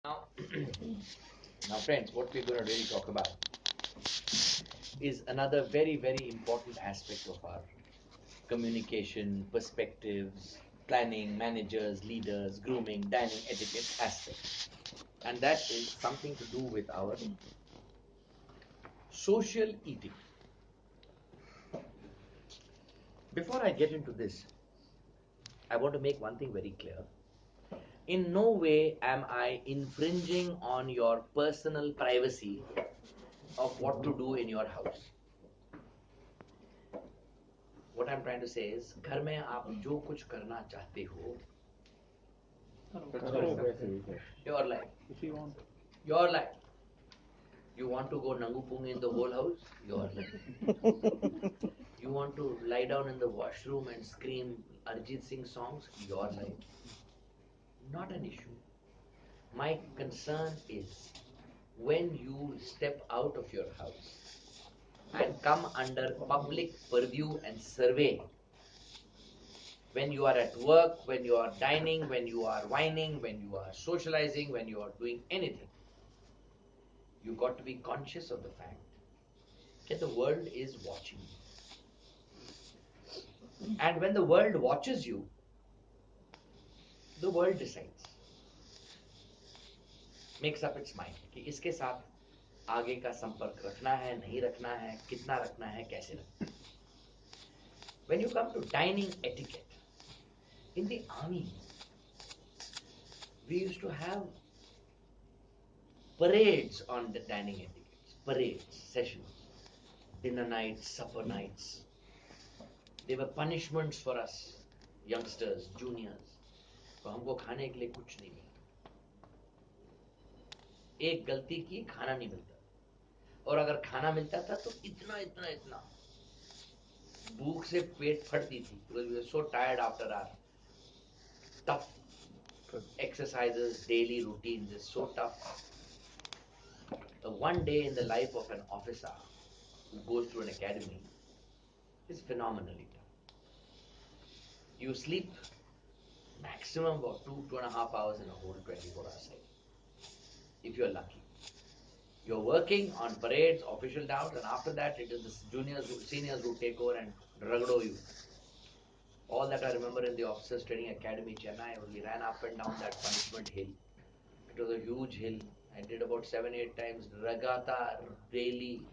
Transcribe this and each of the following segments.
Now, now, friends, what we're going to really talk about is another very, very important aspect of our communication, perspectives, planning, managers, leaders, grooming, dining etiquette aspect. And that is something to do with our social eating. Before I get into this, I want to make one thing very clear. In no way am I infringing on your personal privacy of what to do in your house. What I'm trying to say is, घर में आप जो कुछ करना चाहते हो, your life, your life. You want to go nangu pung in the whole house, your life. You want to lie down in the washroom and scream Arjit Singh songs, your life. Not an issue. My concern is when you step out of your house and come under public purview and survey, when you are at work, when you are dining, when you are whining, when you are socializing, when you are doing anything, you got to be conscious of the fact that the world is watching you. And when the world watches you, the world decides, makes up its mind कि इसके साथ आगे का संपर्क रखना है, नहीं रखना है, कितना रखना है, कैसे रखना है. When you come to dining etiquette, in the army, we used to have parades on the dining etiquettes, parades, sessions, dinner nights, supper nights. They were punishments for us, youngsters, juniors. तो हमको खाने के लिए कुछ नहीं मिला. एक गलती की खाना नहीं मिलता, और अगर खाना मिलता था तो इतना इतना इतना भूख से पेट फटती थी. Because we were so tired after our tough exercises, daily routines is so tough. One day in the life of an officer who goes through an academy is phenomenally tough. You sleep maximum about 2.5 hours in a whole 24-hour cycle, if you're lucky. You're working on parades, official downs, and after that it is the juniors, seniors who take over and ragdo you. All that I remember in the officers training academy, Chennai, we ran up and down that punishment hill. It was a huge hill. I did about 7-8 times, ragatar, daily.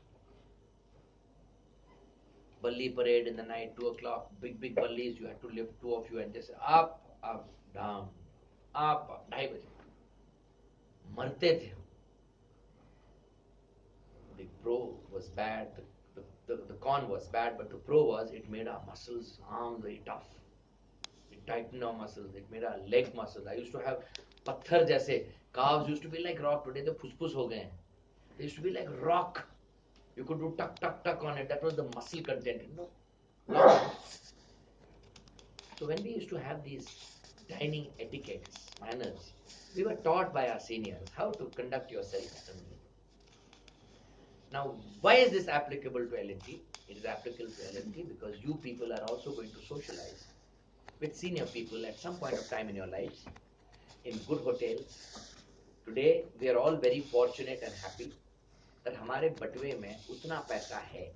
Balli parade in the night, 2 o'clock, big ballis, you had to lift two of you and just up, down, up, 2:30 बजे. मरते थे. The pro was bad, the con was bad, but the pro was it made our muscles, arms very tough. It tightened our muscles, it made our leg muscles. I used to have patthar jaise, calves used to be like rock. Today the phus ho gaye hain. They used to be like rock. You could do tuck tuck tuck on it. That was the muscle content, long. So when we used to have these dining etiquettes, manners, we were taught by our seniors how to conduct yourself at a meal. Now, why is this applicable to L&T? It is applicable to L&T because you people are also going to socialize with senior people at some point of time in your lives, in good hotels. Today, we are all very fortunate and happy that हमारे बटवे में उतना पैसा है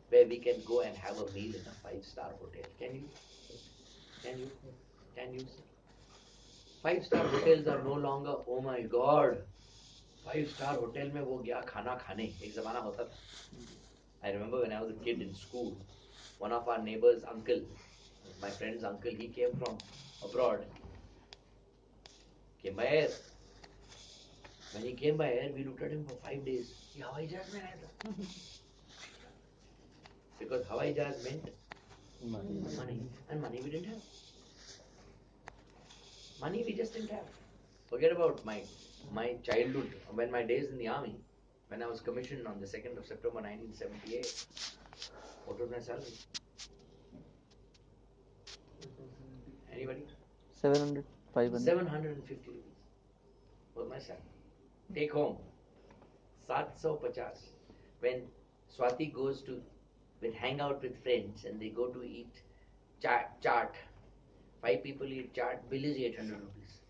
where we can go and have a meal in a 5-star hotel. Can you? Can you? Can you? 5-star hotels are no longer, oh my God, 5-star hotel में वो गया खाना खाने. एक ज़माना होता था. I remember when I was a kid in school, one of our neighbors' uncle, my friend's uncle, he came from abroad, came by air. When he came by air, we looked at him for 5 days. He हवाई जहाज में आया था. Because हवाई जहाज meant money, and money we didn't have. Money we just didn't have. Forget about my childhood, when my days in the army, when I was commissioned on the 2nd of September 1978. What was my salary? Anybody? 700, 500. 750 rupees was my salary. Take home 750. When Swati goes to hang out with friends and they go to eat chaat, 5 people eat chaat, bill is 800 rupees.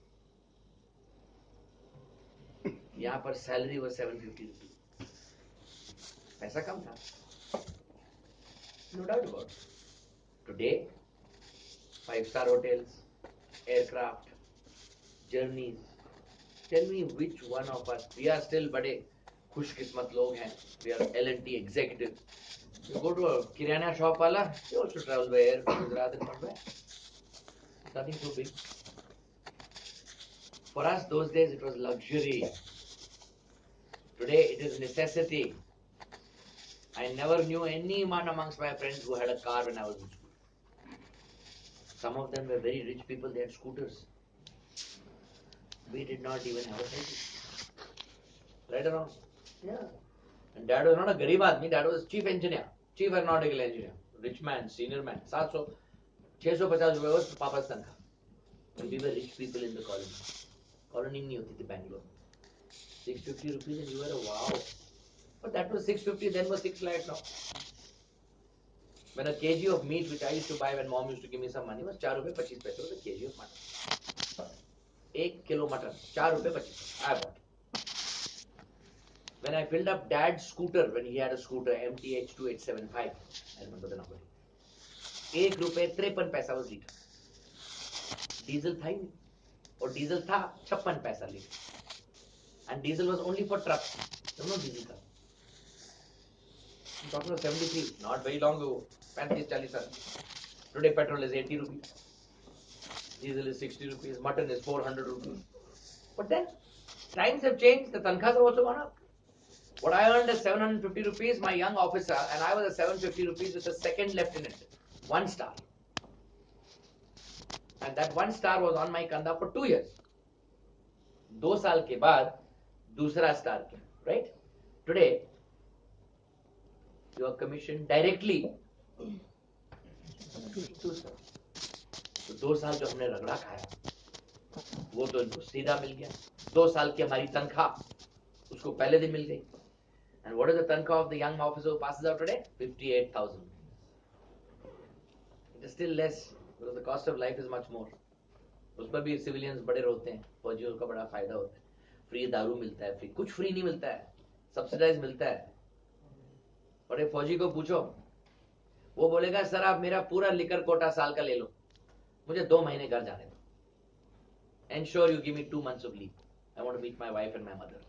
यहाँ पर salary was 750 rupees. पैसा कम था, no doubt about it. Today 5-star hotels, aircraft, journeys. Tell me which one of us, we are still बड़े खुशकिस्मत लोग हैं, we are L&T executives. You go to a kirana shop wala, you also travel by air to Gujarat and Mumbai. Nothing so big. For us those days it was luxury. Today it is necessity. I never knew anyone amongst my friends who had a car when I was in school. Some of them were very rich people, they had scooters. We did not even have a cycle. Right or wrong? Yeah. And dad was not a garib aadmi, dad was chief engineer, chief aeronautical engineer, rich man, senior man. 700, 650 रुपए was पापा's तनख्वाह. And we were rich people in the colony. Colony नहीं होती थी Bangalore. 650 rupees and you were a wow. But that was 650, then was 6 lakh now. When a kg of meat which I used to buy when mom used to give me some money was 4 rupees 25 paise was a kg of mutton. 1 kilo mutton, 4 rupees 25 paise. I bought. When I filled up dad's scooter, when he had a scooter MTH 2875, I remember the number. 1 रुपए 53 पैसा was liter. Diesel था ही नहीं, और diesel था 56 पैसा litre. And diesel was only for trucks. There was no diesel car. I'm talking about 73, not very long ago. 35-40 साल. Today petrol is 80 rupees. Diesel is 60 rupees. Mutton is 400 rupees. But then times have changed. The tankhas have also gone up. What I earned as 750 rupees, my young officer, and I was a 750 rupees with a second lieutenant, 1 star. And that 1 star was on my kanda for 2 years. 2 साल के बाद दूसरा star came, right? Today, you are commissioned directly 2 star. तो 2 साल जो हमने रगड़ा खाया, वो तो इनको सीधा मिल गया. 2 साल की हमारी तनख्वाह उसको पहले दिन मिल गई. And what is the tankah of the young officer who passes out today? 58,000. It is still less because the cost of life is much more. उस पर भी सिविलियंस बड़े रोते हैं, फौजियों का बड़ा फायदा होता है. फ्री दारू मिलता है, फ्री कुछ फ्री नहीं मिलता है, सब्सिडाइज मिलता है. और एक फौजी को पूछो, वो बोलेगा सर आप मेरा पूरा लिकर कोटा साल का ले लो, मुझे 2 महीने घर जाने दो. Ensure you give me 2 months of leave. I want to meet my wife and my mother.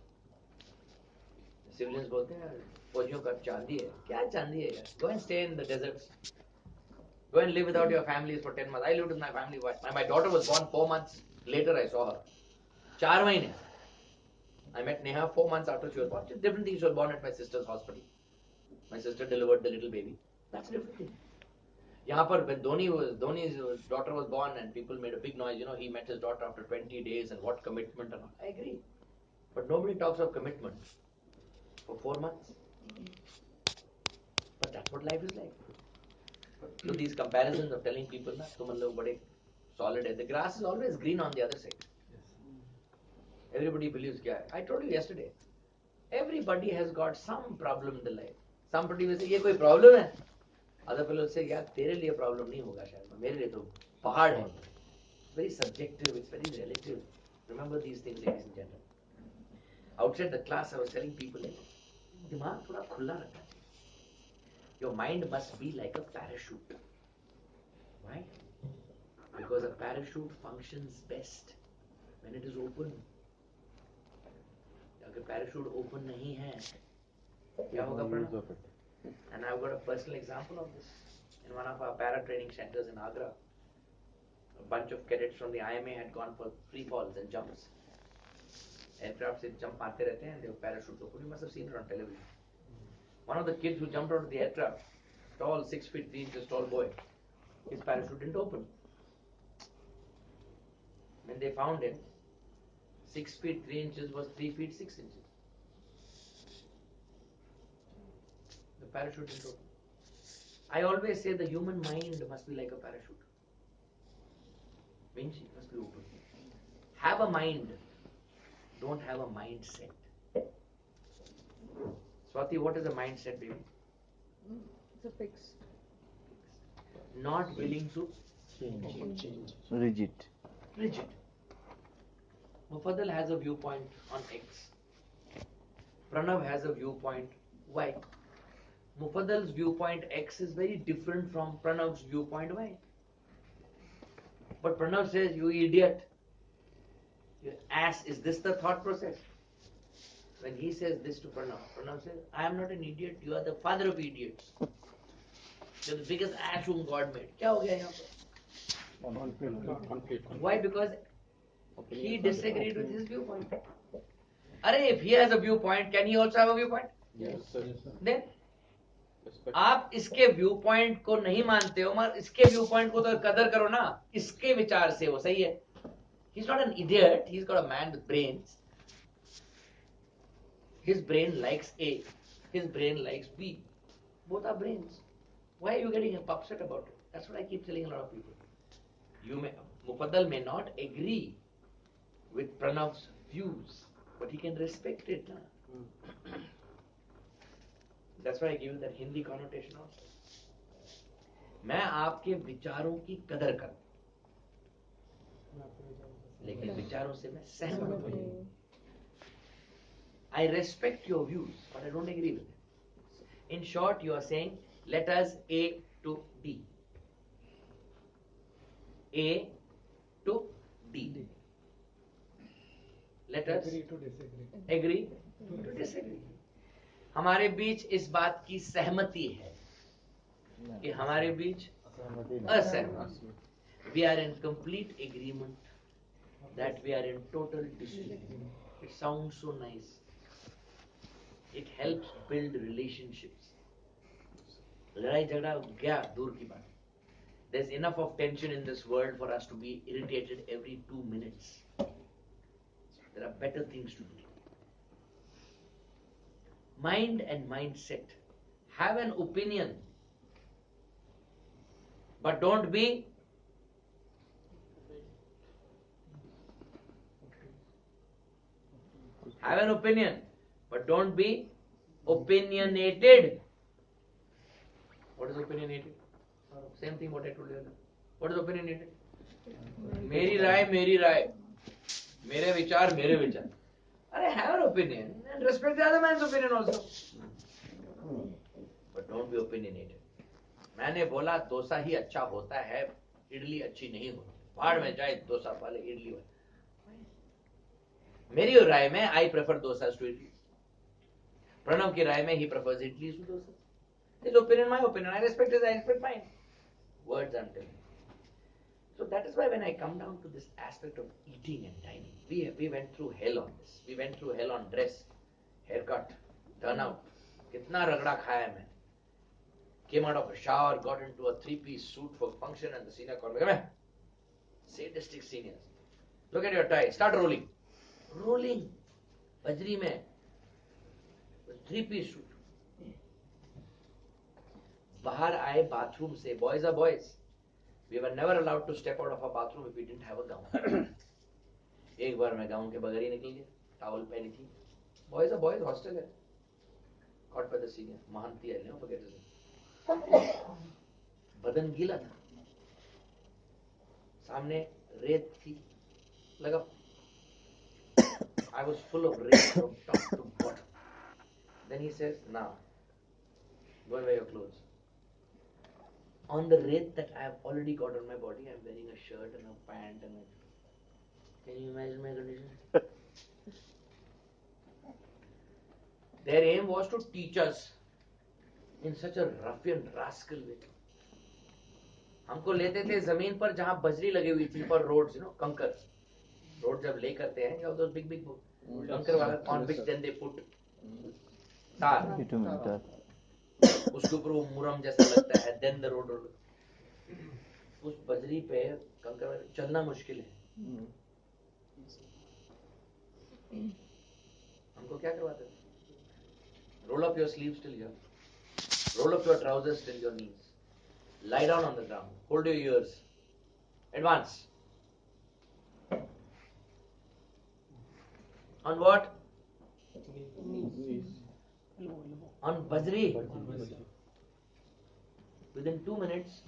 Civilians बोलते हैं फौजियों का चांदी है. क्या चांदी है यार? Go and stay in the deserts. Go and live without your families for 10 months. I lived with my family. My daughter was born 4 months later. I saw her. 4 महीने. I met Neha 4 months after she was born. Just different things. She was born at my sister's hospital. My sister delivered the little baby. That's a different thing. यहाँ पर when Dhoni's daughter was born and people made a big noise. You know, he met his daughter after 20 days and what commitment and all. I agree. But nobody talks of commitment for 4 months. But that's what life is like. So these comparisons of telling people ना तुम लोग बड़े solid है. The grass is always green on the other side. Everybody believes क्या है. I told you yesterday. Everybody has got some problem in the life. Somebody will say ये कोई problem है. Other fellow will say यार तेरे लिए problem नहीं होगा शायद, मेरे लिए तो पहाड़ है. Very subjective. It's very relative. Remember these things, ladies and gentlemen. Outside the class, I was telling people, दिमाग थोड़ा खुला रखना चाहिए. Your mind must be like a parachute. Why? Because a parachute functions best when it is open. अगर parachute open नहीं है, क्या होगा Pranav? And I've got a personal example of this. In one of our para training centers in Agra, a bunch of cadets from the IMA had gone for free falls and jumps. Aircraft से jump मारते रहते हैं, and they have parachutes open. You must have seen it on television. One of the kids who jumped out of the aircraft, tall, 6 feet 3 inches tall boy, his parachute didn't open. When they found him, 6 feet 3 inches was 3 feet 6 inches. The parachute didn't open. I always say the human mind must be like a parachute. Means it must be open. Have a mind. Don't have a mindset. Swati, what is a mindset, baby? It's a fixed. Not willing to Change. Rigid. rigid. Mufaddal has a viewpoint on X. Pranav has a viewpoint Y. Mufaddal's viewpoint X is very different from Pranav's viewpoint Y. But Pranav says, you idiot, you ass, is this the thought process? When he says this to Pranav, Pranav says, I am not an idiot, you are the father of idiots. You're the biggest ass whom God made. क्या हो गया यहाँ पर? Conflict. Why? Because he disagreed with his viewpoint. Arey, if he has a viewpoint, can he also have a viewpoint? Yes, sir. Then Respect. आप इसके view point को नहीं मानते हो, मगर इसके व्यू पॉइंट को तो कदर करो ना, इसके विचार से वो सही है. He's not an idiot, he's got a man with brains. His brain likes A, his brain likes B. Both are brains. Why are you getting upset about it? That's what I keep telling a lot of people. Mufaddal may not agree with Pranav's views, but he can respect it. Na? That's why I give you that Hindi connotation also. मैं आपके विचारों की कदर करता हूं, लेकिन विचारों से मैं सहमत नहीं. I respect your views, but I don't agree with them. In short, you are saying, let us A to D. A to D. Let us Agree to disagree. agree to disagree. हमारे बीच इस बात की सहमति है कि हमारे बीच असहमति. We are in complete agreement that we are in total disagreement. It sounds so nice. It helps build relationships. लड़ाई झगड़ा गया दूर की बात. There's enough of tension in this world for us to be irritated every 2 minutes. There are better things to do. Mind and mindset. Have an opinion, but don't be have an opinion, but don't be opinionated. What is opinionated? Same thing what I told you earlier. What is opinionated? मेरी राय मेरी राय, मेरे विचार मेरे विचार. अरे have an opinion and respect the other man's opinion also, but don't be opinionated. मैंने बोला डोसा ही अच्छा होता है, इडली अच्छी नहीं होती. पहाड़ में जाए डोसा वाले इडली वाले. मेरी राय में I prefer dosas to idli. Pranav की राय में he prefers idlis to dosa. His opinion, my opinion. I respect his, I respect mine. Words I'm telling. So that is why when I come down to this aspect of eating and dining, we went through hell on this. We went through hell on dress, haircut, turnout. कितना रगड़ा खाया मैं. Came out of a shower, got into a 3-piece suit for function, and the senior called me. Come here. Sadistic seniors. Look at your tie. Start rolling. Rolling. Bajri mein. 3-piece suit. बाहर आए bathroom से. Boys are boys. We were never allowed to step out of a bathroom if we didn't have a gown. एक बार मैं gown के बगैर ही निकल गया. Towel पहनी थी. Boys are boys. Hostel है. Caught by the senior. Mahanti, I'll never forget his name. बदन गीला था. सामने रेत थी. लगा. I was full of rain from top to bottom. Then he says, now, go and wear your clothes. On the rate that I have already got on my body, I am wearing a shirt and a pant and a... Can you imagine my condition? Their aim was to teach us in such a ruffian, rascal way. हमको लेते थे जमीन पर जहाँ बजरी लगी हुई थी पर roads, कंकर. रोड जब ले करते हैं, you have those big कंकर वाला on which then they put तार. उसके ऊपर वो मुरम जैसा लगता है. Then the road. उस बजरी पे कंकर वाले चलना मुश्किल है. हमको क्या करवाते थे? Roll up your sleeves till here. Roll up your trousers till your knees. Lie down on the ground. Hold your ears. Advance. On what? On bajri. Within 2 minutes,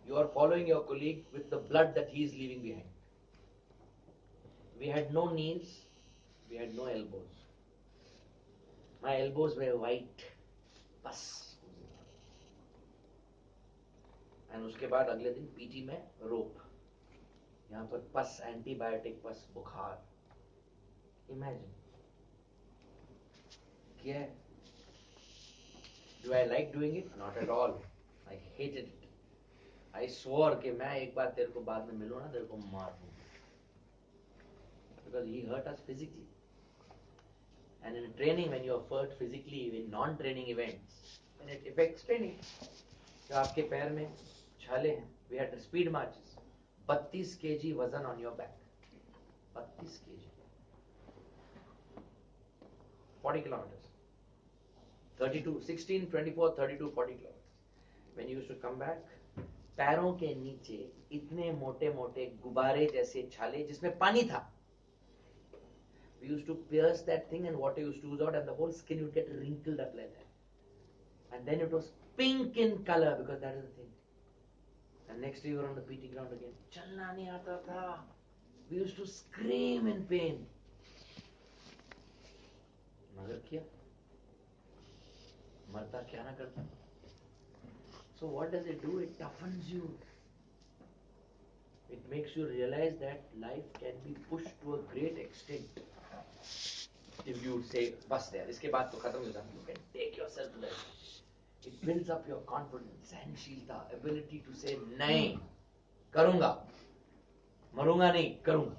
you are following your colleague with the blood that he is leaving behind. We had no knees, we had no elbows. My elbows were white. बस. And उसके बाद अगले दिन PT में रोप. यहाँ पर पस, antibiotic पस, बुखार. Imagine. क्या है? Do I like doing it? Not at all. I hated it. I swore कि मैं एक बार तेरे को बाद में मिलूँ ना, तेरे को मार दूँ. Because he hurt us physically. And in training, when you are hurt physically in non-training events, then it affects training. जो आपके पैर में छाले हैं, we had speed marches. 32 kg वजन on your back. 32 kg. 40 kilometers. 32, 16, 24, 32, 40 kilometers. When you used to come back, पैरों के नीचे इतने मोटे मोटे गुब्बारे जैसे छाले जिसमें पानी था. We used to pierce that thing and water used to ooze out and the whole skin would get wrinkled up like that. And then it was pink in color because that is the thing. And next day we were on the PT ground again. चलना नहीं आता था. We used to scream in pain. मगर क्या? मरता क्या ना करता. So what does it do? It toughens you. It makes you realize that life can be pushed to a great extent. If you say, बस there, इसके बाद तो खत्म हो जाता. You can take yourself to that. It builds up your confidence, सहनशीलता, ability to say नहीं, करूँगा, मरूँगा नहीं, करूँगा.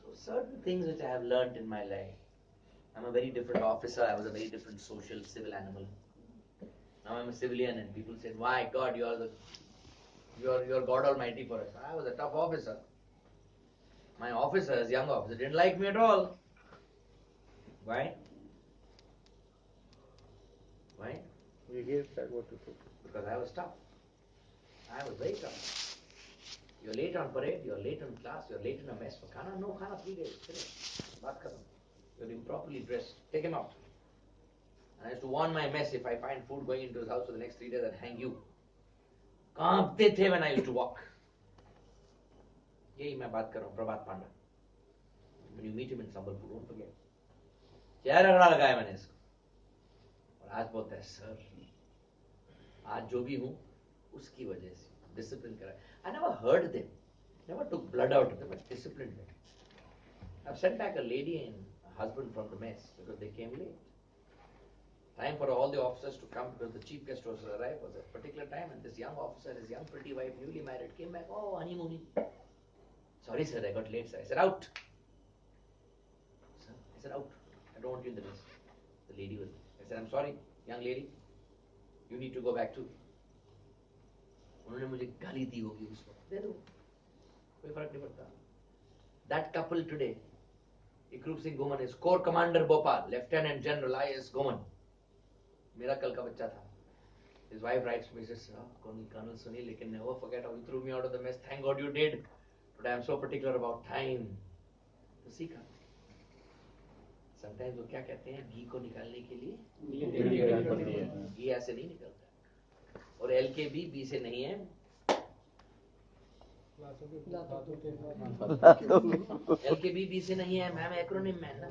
So certain things which I have learnt in my life. I'm a very different officer. I was a very different social civil animal. Now I'm a civilian, and people said, "Why God, you're God Almighty for us." I was a tough officer. My officers, young officers, didn't like me at all. Why? Why? You hear that what to do. Because I was tough. I was very tough. You're late on parade, you're late on class, you're late in a mess for khana. No khana, 3 days. Finish. Baat khatam. You're improperly dressed. Take him out. And I used to warn my mess, if I find food going into his house for the next 3 days, I'll hang you. कांपते थे when I used to walk. यही मैं बात कर रहा हूँ प्रभात पांडा. When you meet him in Sambalpur, don't forget. क्या रगड़ा लगाया मैंने इसको. और आज बोलता है सर, आज जो भी हूँ उसकी वजह से डिसिप्लिन करा. I never hurt them, never took blood out of them, but disciplined them. I've sent back a lady and a husband from the mess because they came late. Time for all the officers to come because the chief guest was arrived was a particular time, and this young officer, his young pretty wife, newly married, came back. Oh, honeymoon. Sorry, sir, I got late, sir. I said, out. Sir, I said, out. I don't want you in the mess. The lady was. I said, I'm sorry, young lady. You need to go back too. उन्होंने मुझे गाली दी होगी उस वक्त. दे दो, कोई फर्क नहीं पड़ता. That couple today, Ikrup Singh Goman is Corps Commander Bhopal, Lieutenant General I.S. Goman. मेरा कल का बच्चा था. His wife writes to me, says, Colonel Sunil, you can never forget how you threw me out of the mess. Thank God you did. But I am so particular about time. तो सीखा. Sometimes वो क्या कहते हैं, घी को निकालने के लिए घी ऐसे नहीं निकलता. और L के B से नहीं है. L के B से नहीं है. मैम एक्रोनिम मैन ना.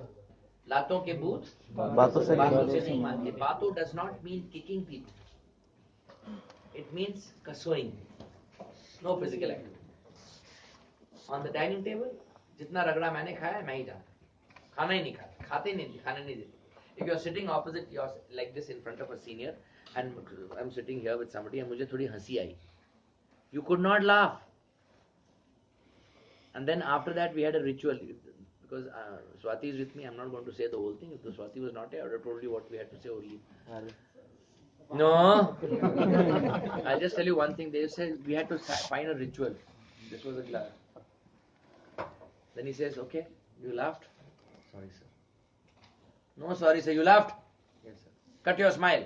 लातों के बूथ बातों से नहीं मानते. बातों does not mean kicking people. It means कसोइंग. No physical activity. On the dining table, जितना रगड़ा मैंने खाया है, मैं ही जानता. खाना ही नहीं खाता. खाते नहीं, खाने नहीं देते. If you are sitting opposite yours like this in front of a senior, and I'm sitting here with somebody, and मुझे थोड़ी हंसी आई. You could not laugh. And then after that, we had a ritual. Because Swati is with me, I'm not going to say the whole thing. If the Swati was not here, I would have told you what we had to say only. No. I'll just tell you one thing. They said we had to find a ritual. This was a glass. Then he says, okay, you laughed? Sorry, sir. No, sorry, sir, you laughed? Yes, sir. Cut your smile.